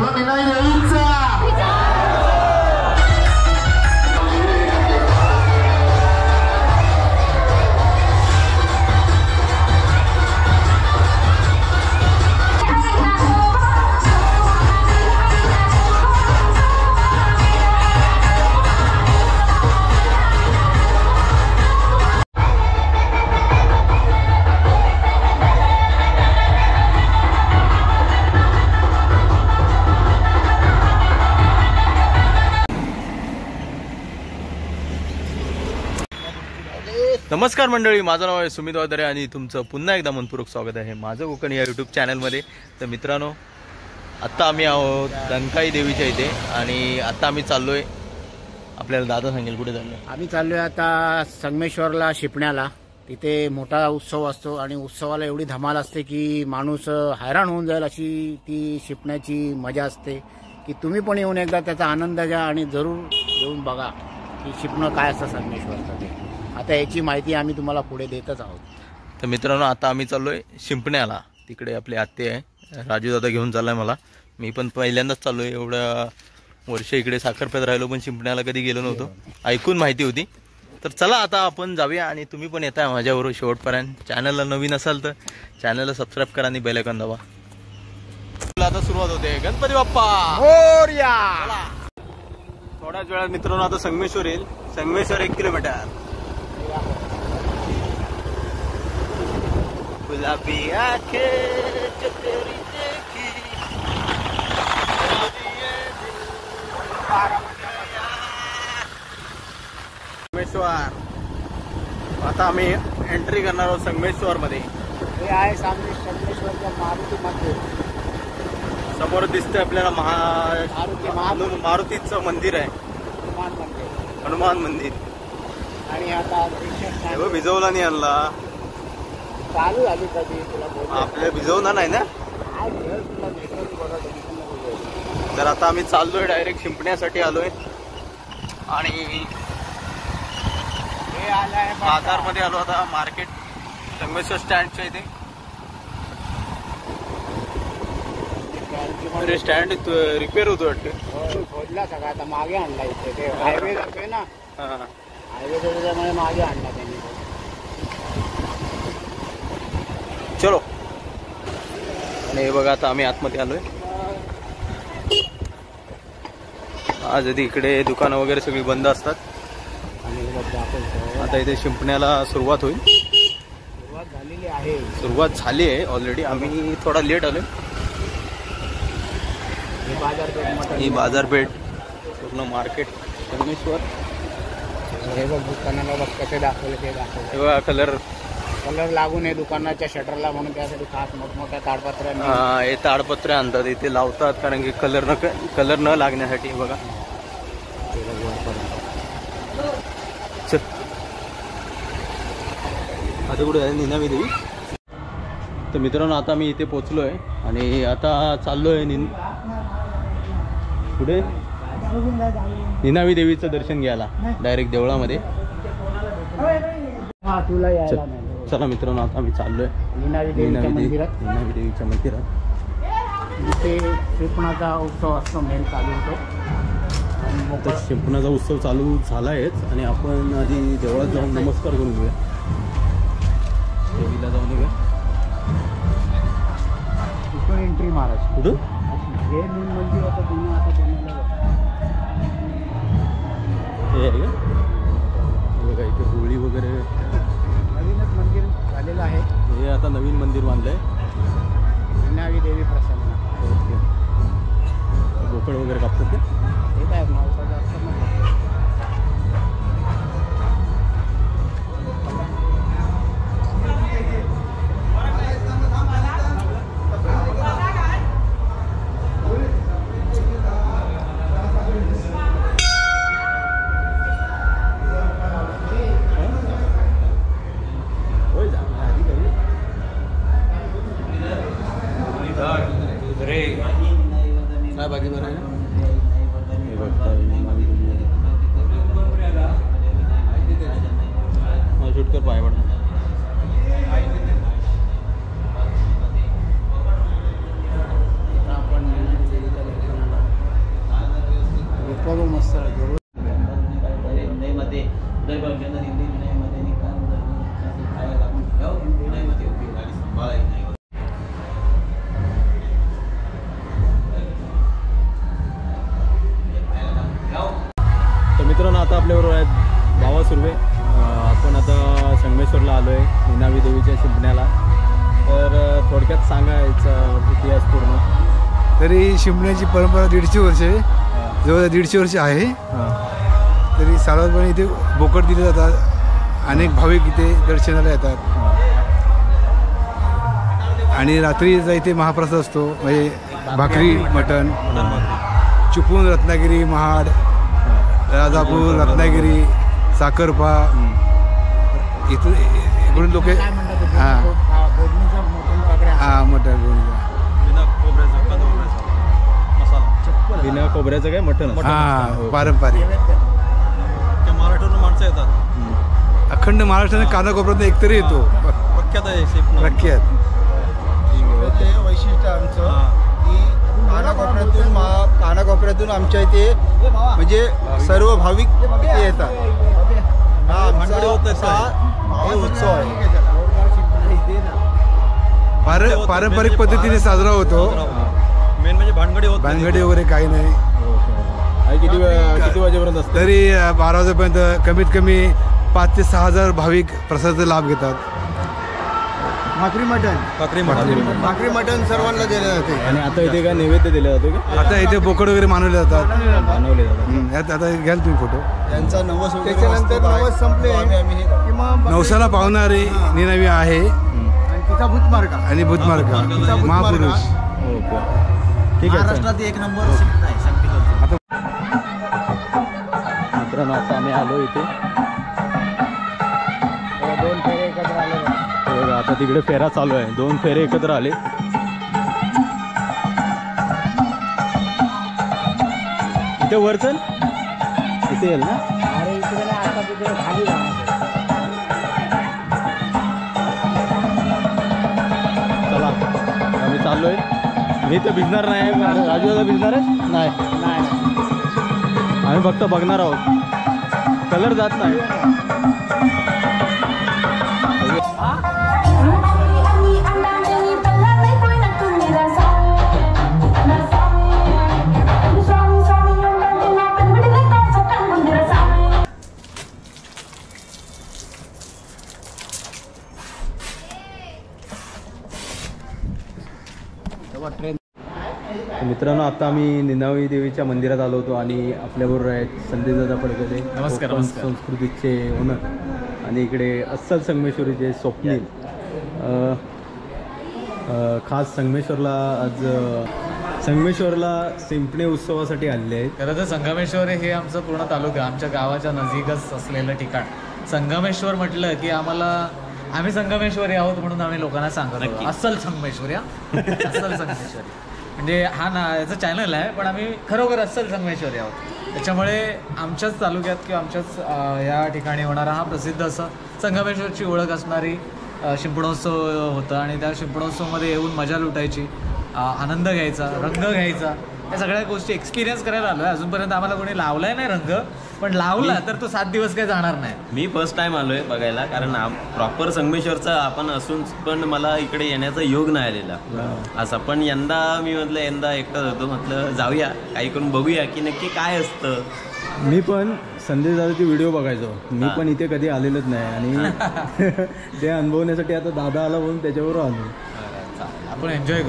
बोलो निनावी देवीचा। नमस्कार मंडळी, माझं नाव आहे सुमित वादरे आणि तुमचं पुन्हा एकदा मनपूर्वक स्वागत आहे माझं कोकण या यूट्यूब चॅनलमध्ये। तर मित्रांनो, आत्ता आम्ही आहोत दंकाई देवीच्या इथे आणि आत्ता आम्ही चाललोय, आपल्याला दादा सांगेल कुठे चाललोय। आम्ही चाललोय आता संगमेश्वरला, शिपण्याला। तिथे मोठा उत्सव असतो आणि उत्सवाला एवढी धमाल असते की माणूस हैराण होऊन जाईल अशी ती शिपण्याची मजा असते की तुम्ही पण येऊन एकदा त्याचा आनंद घ्या आणि जरूर येऊन बघा की शिपणं काय असतं संगमेश्वरचं ते। आता याची माहिती आम्ही तुम्हाला पुढे देतच आहोत। तर मित्रांनो, आता आम्ही चाललोय शिंपण्याला। तिकडे आपले आत्ते आहे, राजू दादा घेऊन चाललाय मला। मी पण पहिल्यांदाच चाललोय, एवढ्या वर्ष इकडे साखरपेत राहिलो पण शिंपण्याला कधी गेलो नव्हतो, ऐकून माहिती होती। तर चला आता आपण जाऊया आणि तुम्ही पण येताय माझ्याबरोबर शेवटपर्यंत। चॅनलला नवीन असाल तर चॅनलला सबस्क्राईब करा आणि बेल आयकॉन दाबा। आता सुरुवात होते, गणपती बाप्पा मोरया। थोड्याच वेळात मित्रांनो आता संगमेश्वर येईल। संगमेश्वर 1 किलोमीटर। गुलाबी आंखें जो तेरी देखी संगमेश्वर। आता आम्ही एंट्री करणार आहोत संगमेश्वर मध्ये। हे आहे सामने संगमेश्वरच्या मारुती मंदिर। समोर दिसतंय आपल्याला मारुतीचं मंदिर आहे, हनुमान मंदिर। आणि आता भिजवला नाही आणला, चालू झाली कधी तुला आपल्या भिजवणार नाही ना। तर आता आम्ही चाललोय, डायरेक्ट शिंपण्यासाठी आलोय आणि बाजारमध्ये आलो आता, मार्केट संगमेश्वर स्टँडच्या इथे। अरे स्टँड रिपेअर होतो वाटतं, खोदला सगळा, आता मागे आणला इथे। ते हायवे जातोय ना, हायवे त्याच्यामुळे मागे आणला त्यांनी। चलो। आणि हे बघा, आता आम्ही आतमध्ये आलोय। आज इकडे दुकानं वगैरे सगळी बंद असतात आणि आता इथे शिंपण्याला सुरुवात होईल। सुरुवात झालेली आहे, सुरुवात झाली आहे ऑलरेडी, आम्ही थोडा लेट आलोय। ही बाजारपेठ पूर्ण मार्केट संगमेश्वर। हे बघ दुकानाला बघ कसे दाखवले ते दाखवले। हे बघा, कलर लागू नये दुकानाच्या शटरला म्हणून त्यासाठी खास मोठमोठ्या ताडपत्र्या हे ताडपत्रे आणतात इथे लावतात, कारण की कलर न लागण्यासाठी। बघा चल, आता कुठे आहे निनावी देवी। तर मित्रांनो, आता मी इथे पोचलोय आणि आता चाललोय पुढे निनावी देवीचं दर्शन घ्यायला डायरेक्ट देवळामध्ये। चला मित्रांनो, आता आम्ही चाललोय निनावी देवीच्या मंदिरात। इथे शिपणाचा उत्सव असतो, मेन चालू होतो। आता शिंपणाचा उत्सव चालू झाला आहेच आणि आपण आधी देवळात जाऊन नमस्कार करून घेऊया, देवीला जाऊन येऊया। तिथून एंट्री महाराज कुठं हे मेन मंदिर होतं, जुनं आता बनवलं हे आहे का? बघा इथे होळी वगैरे, नवीनच मंदिर झालेलं आहे। हे आता नवीन मंदिर बांधलंय, निनावी देवी प्रसन्न। बोकड वगैरे कापतात ते, हे काय मावसाचं असतं ना। काय बाकी बरं आहे ना? शूट कर पाय पडणार। आपण आपल्याबरोबर आहेत भावा सुर्वे. आपण आता संगमेश्वरला आलो आहे निनावी देवीच्या शिंपण्याला. तर थोडक्यात सांगायचा इतिहास पूर्ण. तरी शिंपण्याची परंपरा 150 वर्ष आहे, जवळ 150 वर्ष आहे. तरी साधारणपणे इथे बोकड दिले जातात. अनेक भाविक इथे दर्शनाला येतात आणि रात्रीचा इथे महाप्रसाद असतो, म्हणजे भाकरी मटण. चिपळूण, रत्नागिरी, महाड, राजापूर, रत्नागिरी, साखरपा इकडून लोक मटण बिना खोबऱ्याचं काय मटण. पारंपरिक महाराष्ट्रातून माणसं येतात. अखंड महाराष्ट्राने कानाकोपऱ्यात एकतरी येतो. प्रख्यात आहे प्रख्यात वैशिष्ट्य आमचं की कानाकोपऱ्यातून आमच्या इथे म्हणजे सर्व भाविक इथे येतात. हा आमचा उत्सव आहे. पारंपरिक पद्धतीने साजरा होतो. मेन म्हणजे भानगडी वगैरे काही नाही. किती वाजेपर्यंत असतं? तरी 12 वाजेपर्यंत कमीत कमी 5,000 ते 6,000 भाविक प्रसादाचा लाभ घेतात. भाकरी मटण सर्वांना दिलं जाते. आणि आता इथे काय नैवेद्य दिला जातो का? आता इथे बोकड वगैरे मानवले जातात. बनवले जातात. यात आता घ्याल तुम्ही फोटो. त्यांचा नवस त्याच्यानंतर नवस संपले किंवा नवसाला पावणारी निनावी आहे आणि तिचा भूतमार्ग आणि भूतमार्ग महापुरुष. ओके, ठीक आहे. महाराष्ट्रात 1 नंबर मित्रांनो आता आम्ही आलो इथे. 2 फेरे एकत्र आले. आता तिकडे फेरा चालू आहे. 2 फेरे एकत्र आले. इथे वरचल इथे येईल ना. अरे इकडे ना आता तिथे खाली चला आम्ही चाललोय. मी तर भिजणार नाही. राजू दादा भिजणार आहे नाही. आम्ही फक्त बघणार आहोत. कलर जात नाही. मित्रांनो आता आम्ही निनावी देवीच्या मंदिरात आलो होतो आणि आपल्याबरोबर आहेत संदेशदादा पडकले. नमस्कार. संस्कृतीचे ओनर. आणि इकडे अस्सल संगमेश्वरीचे स्वप्नील. खास संगमेश्वरला शिंपणे उत्सवासाठी आलेले आहेत. खरं तर संगमेश्वर हे आमचं पूर्ण तालुका, आमच्या गावाच्या नजीकच असलेलं ठिकाण. संगमेश्वर म्हटलं की आम्ही संगमेश्वरी आहोत म्हणून आम्ही लोकांना सांगतो अस्सल संगमेश्वरी. अस्सल संगमेश्वरी म्हणजे याचं चॅनल आहे, पण आम्ही खरोखर अस्सल संगमेश्वरी आहोत. त्याच्यामुळे आमच्याच तालुक्यात किंवा आमच्याच या ठिकाणी होणारा हा प्रसिद्ध असं संगमेश्वरची ओळख असणारी शिंपणोत्सव होता. आणि त्या शिंपणोत्सवमध्ये येऊन मजा लुटायची, आनंद घ्यायचा, रंग घ्यायचा, या सगळ्या गोष्टी एक्सपिरियन्स करायला आलो आहे. अजूनपर्यंत आम्हाला कोणी लावलाय नाही रंग, पण लावला तर तो 7 दिवस काही जाणार नाही. मी फर्स्ट टाइम आलोय बघायला, कारण प्रॉपर संगमेश्वरचा आपण असून पण मला इकडे येण्याचा योग नाही आलेला असा. पण यंदा मी म्हटलं यंदा एकटाच होतो, म्हटलं जाऊया काही करून बघूया की नक्की काय असतं. मी पण संदेश दादाचे व्हिडिओ बघायचो. मी पण इथे कधी आलेलोच नाही आणि ते अनुभवण्यासाठी आता दादा आला म्हणून त्याच्याबरोबर आलो. आपण एन्जॉय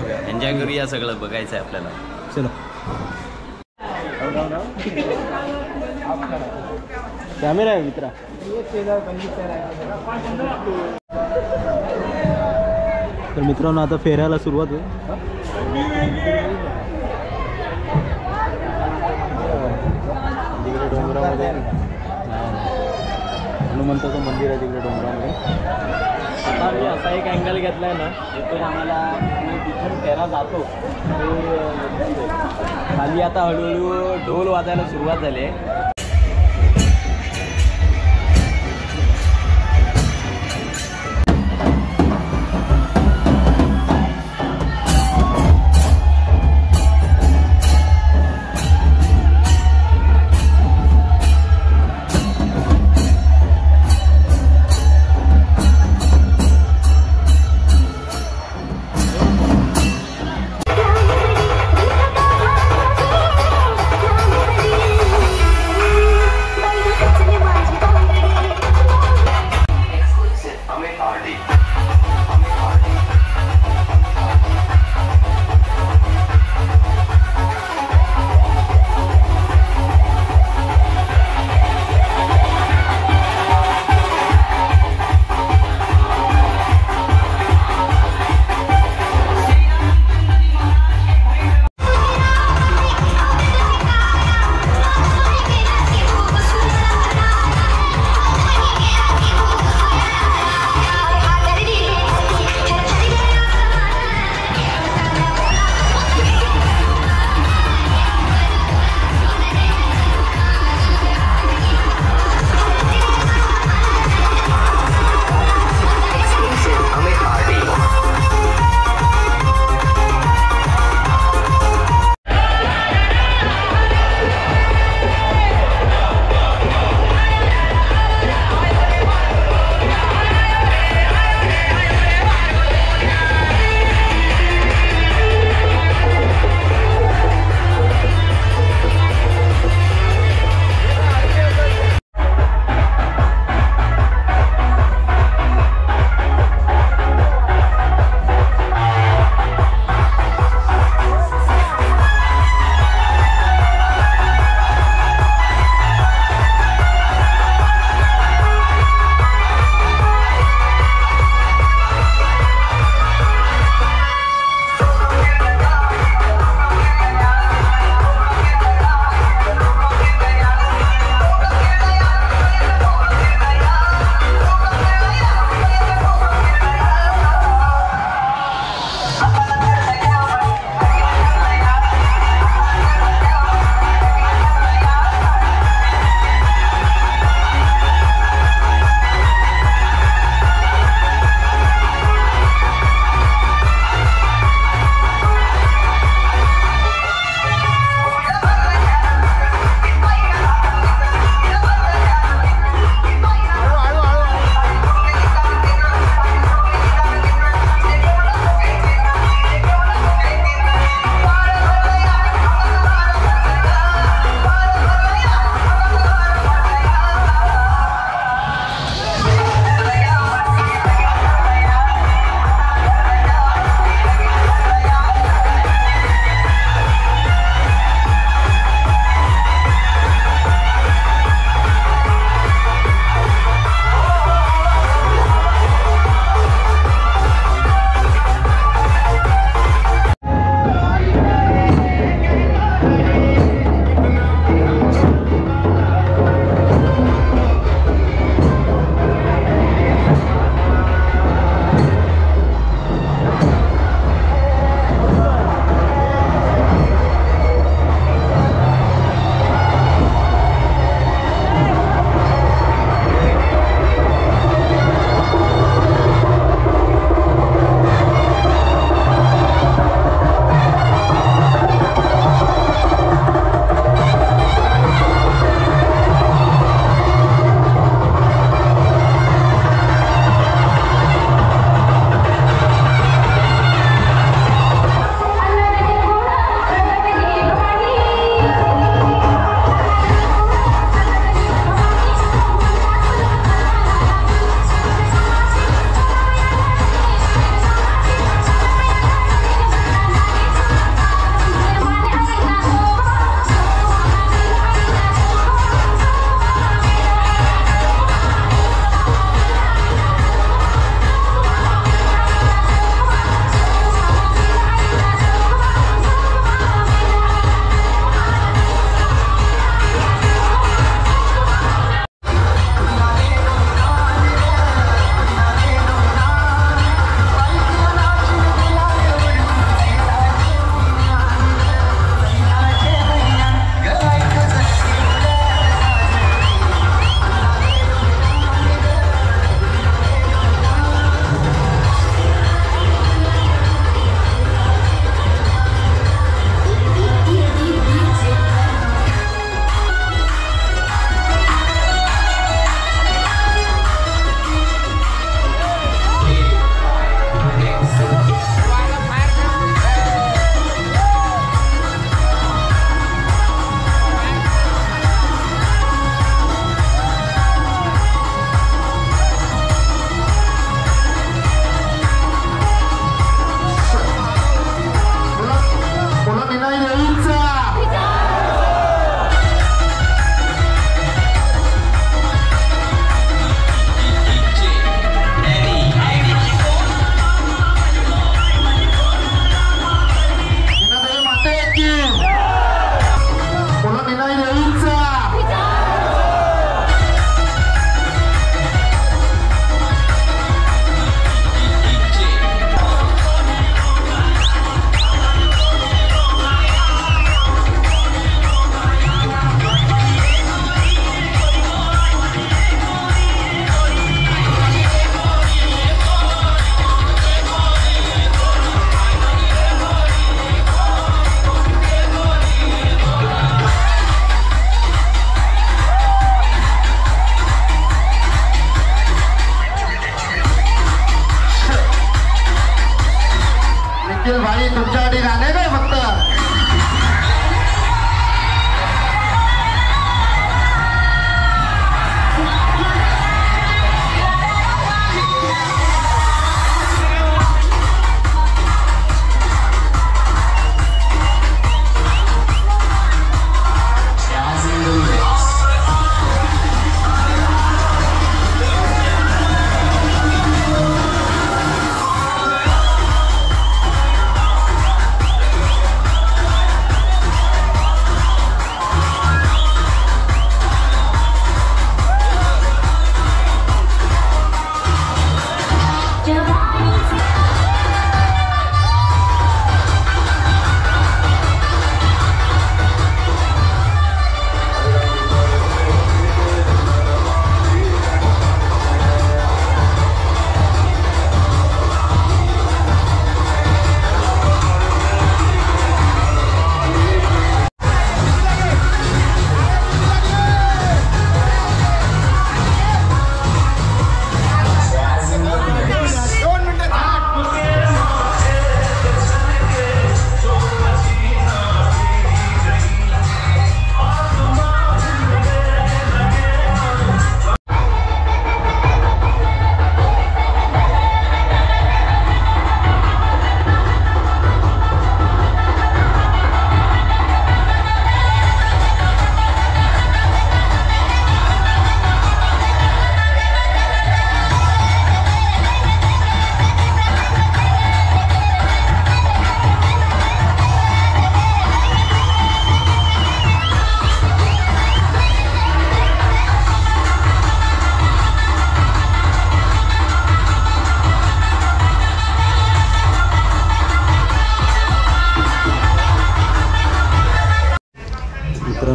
करूया सगळं बघायचं आहे आपल्याला. चलो. कॅमेरा आहे मित्रा. तर मित्रांनो आता फेऱ्याला सुरुवात होईल. तिकडे डोंगरामध्ये हनुमंताचं मंदिर आहे तिकडे डोंगरामध्ये. आता मी असा एक अँगल घेतला आहे ना, जिथून आम्हाला तिथून फेरा जातो खाली. आता हळूहळू ढोल वाजायला सुरुवात झाली आहे.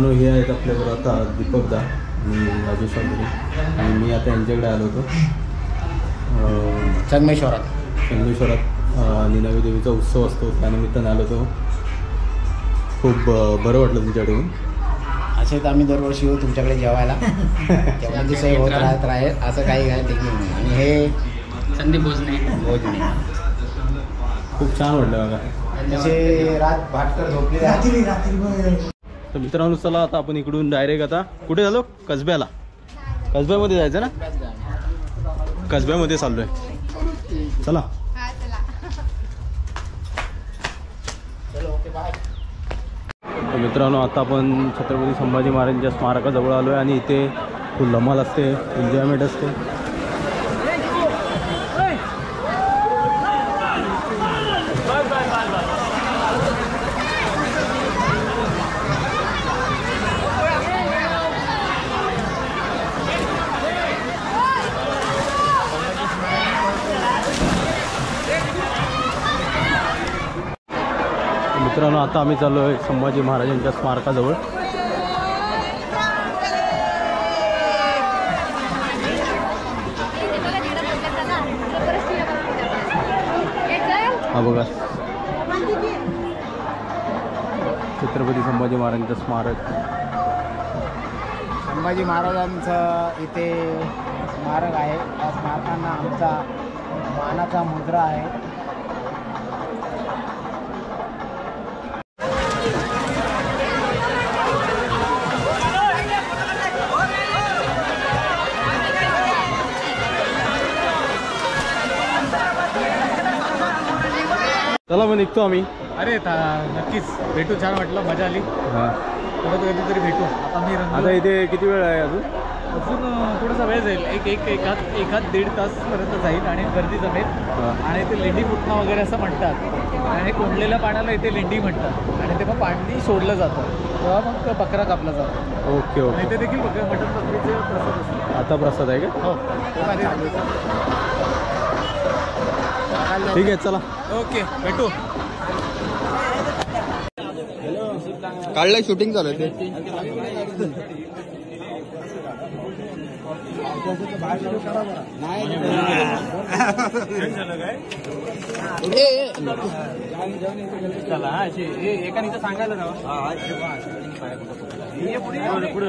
मित्रांनो हे आहेत आपल्याबरोबर आता दीपकदा आणि राजेश वगैरे आणि मी आता यांच्याकडे आलो होतो संगमेश्वरात निनावी देवीचा उत्सव असतो त्यानिमित्ताने आलो होतो. खूप बरं वाटलं तुमच्याकडे येऊन. असेच आम्ही दरवर्षी येऊ तुमच्याकडे जेवायला. जेवणाची सोय होत राहत राहील असं काही काय टेक्निक नाही. आणि हे संदीप भोजने खूप छान वाटलं बघा. जसे रात भाटकर झोपले रात्री. तर मित्रांनो चला आता आपण इकडून डायरेक्ट आता कुठे झालो कसब्यामध्ये जायचं ना. कसब्यामध्ये चाललोय. चला तर मित्रांनो आता आपण छत्रपती संभाजी महाराजांच्या स्मारकाजवळ आलो आहे आणि इथे फुल धमाल असते, एन्जॉयमेंट असते. मित्रांनो आता आम्ही चाललो आहे संभाजी महाराजांच्या स्मारकाजवळ. हा बघा छत्रपती संभाजी महाराजांचं स्मारक. संभाजी महाराजांचं इथे स्मारक आहे. या स्मारकांना आमचा मानाचा मुद्रा आहे. चला मग निघतो आम्ही. अरे नक्कीच भेटू. छान वाटलं, मजा आली. हां परत कधीतरी भेटू. आता इथे किती वेळ आहे अजून थोडासा वेळ जाईल. एखाद दीड तासपर्यंत जाईल आणि गर्दी जमेल. आणि इथे लेंडी फुटणं वगैरे असं म्हणतात आणि कोंडलेल्या पाण्याला इथे लेंडी म्हणतात आणि तेव्हा पाणी सोडलं जातं तेव्हा मग बकरा कापला जातो. Okay okay. इथे देखील मटण बकरीचे प्रसाद असतो. आता प्रसाद आहे का? हो ठीक आहे चला. ओके भेटू. काढलंय शूटिंग चालू आहे ते. एकाने सांगायला ना पुढे